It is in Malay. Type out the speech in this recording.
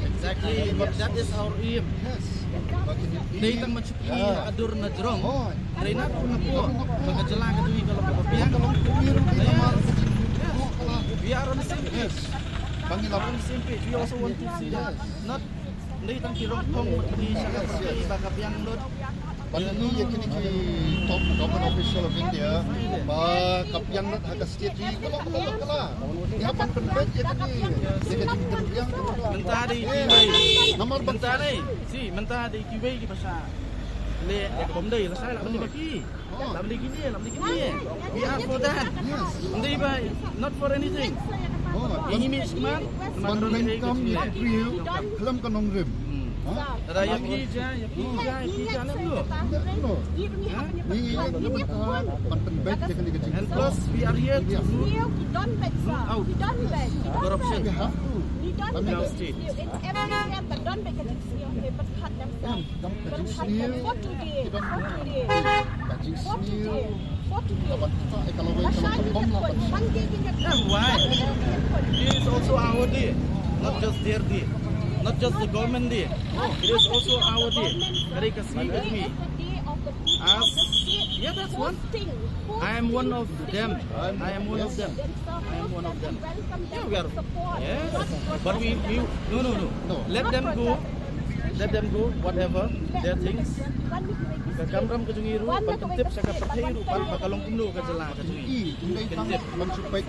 Exactly, but that is our aim. Yes. Daytang mencuci adur na jerong. Rena pun aku berkejalan ke tujuh kalau berbiang. We are on the same page. On the same page. We also want to see that. Not daytang kirong tong berkini sangat berkini bakal biang lot. Ini yang kini top government official of India, kapiang nak agak state ni kalau dia pan penbet je kini, dia kini berbiang. Mentah di kiwai, mentah ni, si mentah di kiwai di pasar. Le,ผมได้ละใช่ละมันดีbagi,ละมันดีgini, laมันดีgini. We are for that. Hindi ba, not for anything. Ini misman, Mandolin kam ni grill, kelam kanong rim. Ada yang hija nak dulu. Ni yang pan penbet je kini kecil. And plus we are here to root out corruption. Now state. Why? It is also our day, not just their day. Not just the government day. It is also our day. Mereka see with me. Yeah, that's one thing. I am one of them. I am one of them. I am one of them. Yeah, we are. Yes. But we no. Let them go. Let them go. Whatever their things. Kagamram kejungiru, pantip saka perhiru, pakalong kumlu kajelah kejungi.